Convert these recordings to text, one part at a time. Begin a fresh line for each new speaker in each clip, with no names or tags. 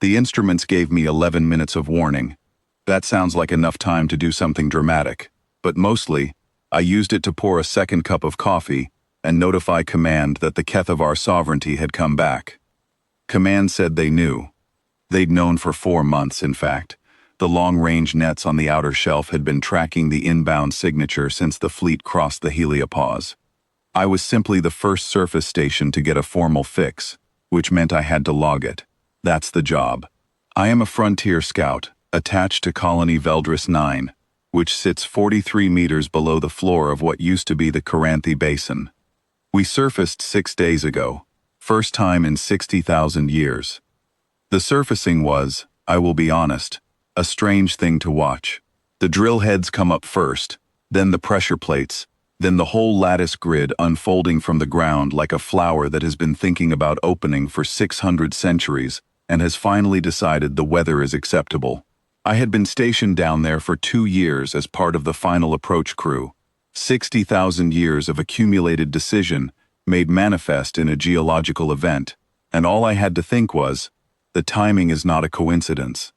The instruments gave me 11 minutes of warning. That sounds like enough time to do something dramatic, but mostly, I used it to pour a second cup of coffee and notify Command that the Keth of our sovereignty had come back. Command said they knew. They'd known for 4 months, in fact. The long-range nets on the outer shelf had been tracking the inbound signature since the fleet crossed the heliopause. I was simply the first surface station to get a formal fix, which meant I had to log it. That's the job. I am a frontier scout, attached to Colony Veldris 9, which sits 43 meters below the floor of what used to be the Caranthi Basin. We surfaced 6 days ago, first time in 60,000 years. The surfacing was, I will be honest, a strange thing to watch. The drill heads come up first, then the pressure plates, then the whole lattice grid unfolding from the ground like a flower that has been thinking about opening for 600 centuries and has finally decided the weather is acceptable. I had been stationed down there for 2 years as part of the final approach crew. 60,000 years of accumulated decision made manifest in a geological event, and all I had to think was, the timing is not a coincidence.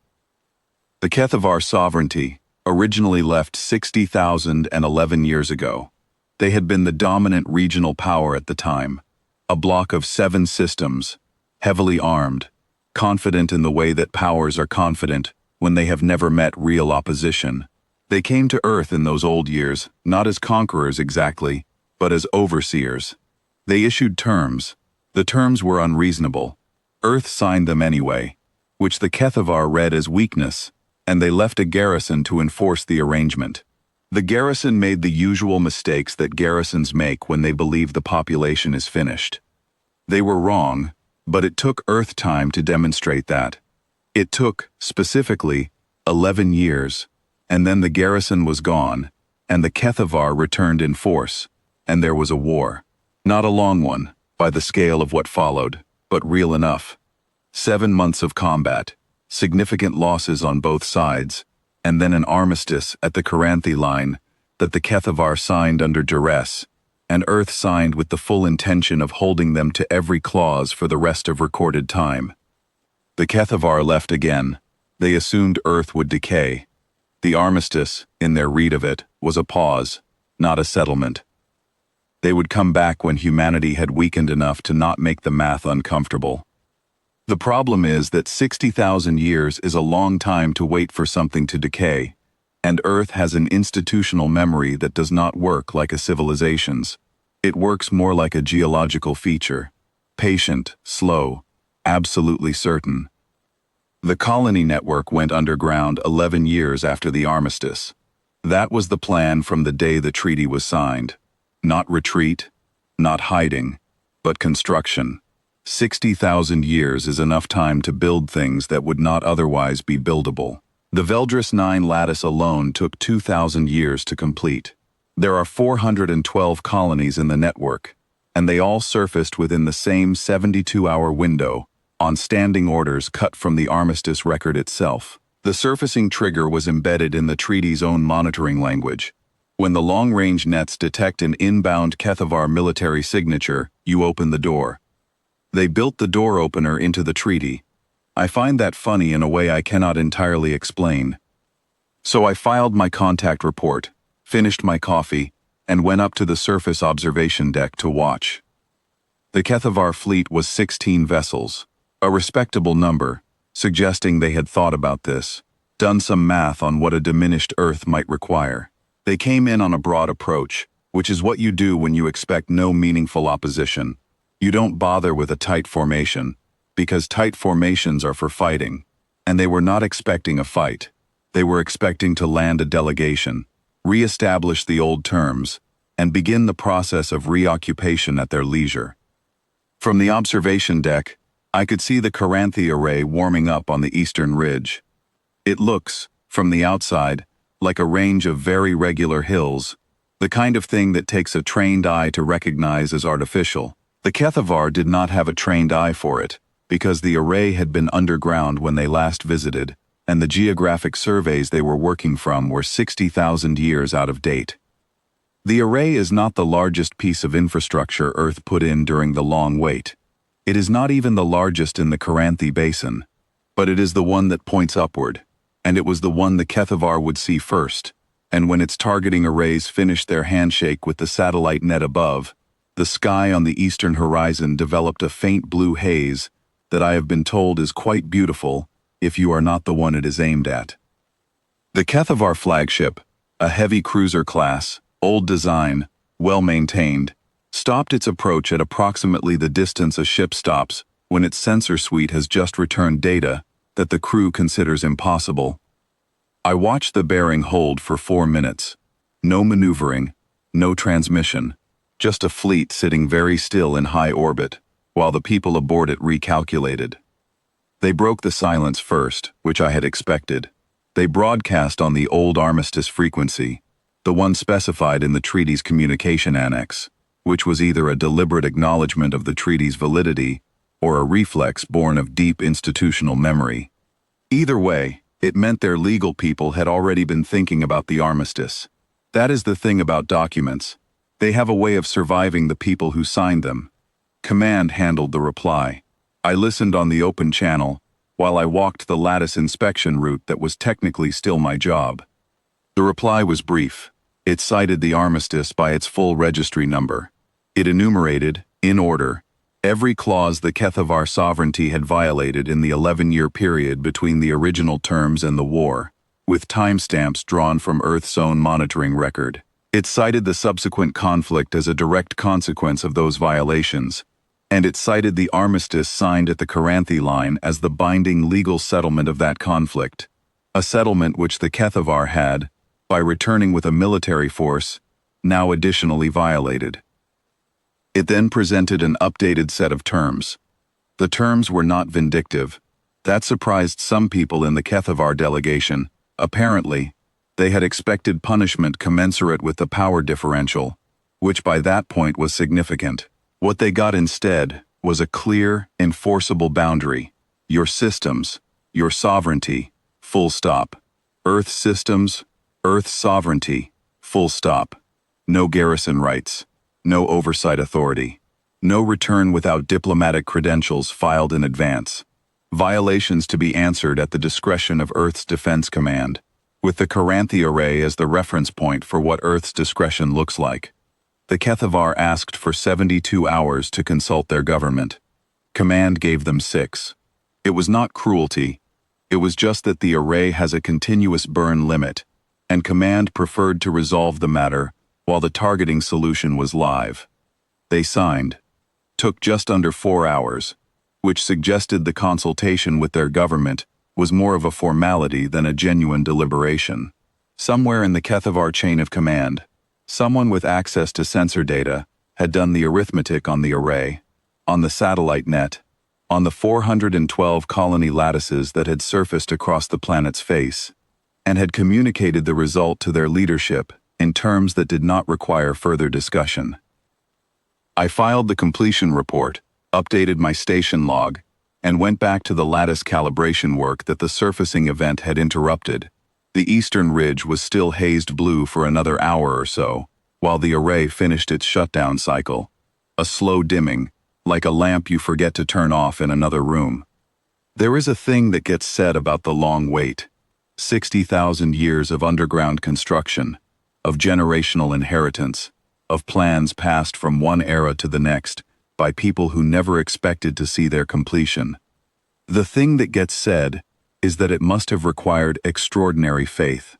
The Keth of our sovereignty originally left 60,011 years ago. They had been the dominant regional power at the time, a block of 7 systems, heavily armed, confident in the way that powers are confident when they have never met real opposition. They came to Earth in those old years, not as conquerors exactly, but as overseers. They issued terms. The terms were unreasonable. Earth signed them anyway, which the Kethavar read as weakness, and they left a garrison to enforce the arrangement. The garrison made the usual mistakes that garrisons make when they believe the population is finished. They were wrong, but it took Earth time to demonstrate that. It took, specifically, 11 years, and then the garrison was gone, and the Kethavar returned in force, and there was a war. Not a long one, by the scale of what followed, but real enough. 7 months of combat, significant losses on both sides, and then an armistice at the Caranthi line that the Kethavar signed under duress, and Earth signed with the full intention of holding them to every clause for the rest of recorded time. The Kethavar left again. They assumed Earth would decay. The armistice, in their read of it, was a pause, not a settlement. They would come back when humanity had weakened enough to not make the math uncomfortable. The problem is that 60,000 years is a long time to wait for something to decay, and Earth has an institutional memory that does not work like a civilization's. It works more like a geological feature. Patient, slow, absolutely certain. The colony network went underground 11 years after the armistice. That was the plan from the day the treaty was signed. Not retreat, not hiding, but construction. 60,000 years is enough time to build things that would not otherwise be buildable. The Veldris 9 lattice alone took 2,000 years to complete. There are 412 colonies in the network, and they all surfaced within the same 72-hour window, on standing orders cut from the armistice record itself. The surfacing trigger was embedded in the treaty's own monitoring language. When the long-range nets detect an inbound Kethavar military signature, you open the door. They built the door opener into the treaty. I find that funny in a way I cannot entirely explain. So I filed my contact report, finished my coffee, and went up to the surface observation deck to watch. The Kethavar fleet was 16 vessels, a respectable number, suggesting they had thought about this, done some math on what a diminished Earth might require. They came in on a broad approach, which is what you do when you expect no meaningful opposition. You don't bother with a tight formation, because tight formations are for fighting, and they were not expecting a fight. They were expecting to land a delegation, re-establish the old terms, and begin the process of reoccupation at their leisure. From the observation deck, I could see the Caranthi array warming up on the eastern ridge. It looks, from the outside, like a range of very regular hills, the kind of thing that takes a trained eye to recognize as artificial. The Kethavar did not have a trained eye for it, because the array had been underground when they last visited, and the geographic surveys they were working from were 60,000 years out of date. The array is not the largest piece of infrastructure Earth put in during the long wait. It is not even the largest in the Caranthi Basin. But it is the one that points upward, and it was the one the Kethavar would see first. And when its targeting arrays finished their handshake with the satellite net above, the sky on the eastern horizon developed a faint blue haze that I have been told is quite beautiful if you are not the one it is aimed at. The Kethavar flagship, a heavy cruiser class, old design, well-maintained, stopped its approach at approximately the distance a ship stops when its sensor suite has just returned data that the crew considers impossible. I watched the bearing hold for 4 minutes. No maneuvering, no transmission, just a fleet sitting very still in high orbit, while the people aboard it recalculated. They broke the silence first, which I had expected. They broadcast on the old armistice frequency, the one specified in the treaty's communication annex, which was either a deliberate acknowledgement of the treaty's validity or a reflex born of deep institutional memory. Either way, it meant their legal people had already been thinking about the armistice. That is the thing about documents. They have a way of surviving the people who signed them. Command handled the reply. I listened on the open channel, while I walked the lattice inspection route that was technically still my job. The reply was brief. It cited the armistice by its full registry number. It enumerated, in order, every clause the Kethavar sovereignty had violated in the 11-year period between the original terms and the war, with timestamps drawn from Earth's own monitoring record. It cited the subsequent conflict as a direct consequence of those violations, and it cited the armistice signed at the Caranthi line as the binding legal settlement of that conflict, a settlement which the Kethavar had, by returning with a military force, now additionally violated. It then presented an updated set of terms. The terms were not vindictive. That surprised some people in the Kethavar delegation. Apparently, they had expected punishment commensurate with the power differential, which by that point was significant. What they got instead was a clear, enforceable boundary. Your systems, your sovereignty, full stop. Earth systems, Earth sovereignty, full stop. No garrison rights, no oversight authority, no return without diplomatic credentials filed in advance. Violations to be answered at the discretion of Earth's Defense Command, with the Caranthi array as the reference point for what Earth's discretion looks like. The Kethavar asked for 72 hours to consult their government. Command gave them 6. It was not cruelty. It was just that the array has a continuous burn limit, and Command preferred to resolve the matter while the targeting solution was live. They signed. Took just under 4 hours, which suggested the consultation with their government was more of a formality than a genuine deliberation. Somewhere in the Kethavar chain of command, someone with access to sensor data had done the arithmetic on the array, on the satellite net, on the 412 colony lattices that had surfaced across the planet's face, and had communicated the result to their leadership in terms that did not require further discussion. I filed the completion report, updated my station log, and went back to the lattice calibration work that the surfacing event had interrupted. The eastern ridge was still hazed blue for another hour or so, while the array finished its shutdown cycle, a slow dimming, like a lamp you forget to turn off in another room. There is a thing that gets said about the long wait, 60,000 years of underground construction, of generational inheritance, of plans passed from one era to the next by people who never expected to see their completion. The thing that gets said is that it must have required extraordinary faith.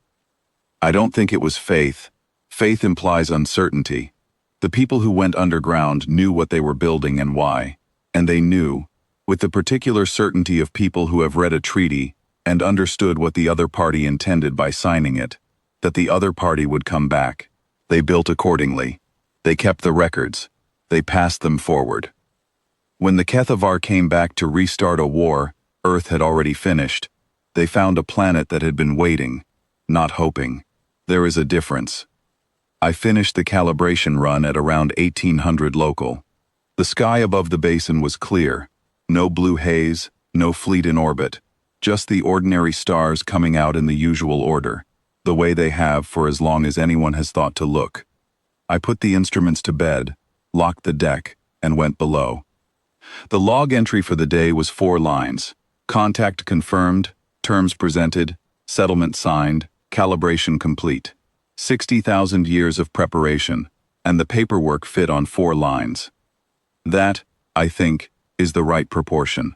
I don't think it was faith. Faith implies uncertainty. The people who went underground knew what they were building and why, and they knew, with the particular certainty of people who have read a treaty and understood what the other party intended by signing it, that the other party would come back. They built accordingly. They kept the records. They passed them forward. When the Kethavar came back to restart a war Earth had already finished, they found a planet that had been waiting, not hoping. There is a difference. I finished the calibration run at around 1800 local. The sky above the basin was clear. No blue haze, no fleet in orbit, just the ordinary stars coming out in the usual order, the way they have for as long as anyone has thought to look. I put the instruments to bed, locked the deck, and went below. The log entry for the day was 4 lines. Contact confirmed, terms presented, settlement signed, calibration complete. 60,000 years of preparation, and the paperwork fit on 4 lines. That, I think, is the right proportion.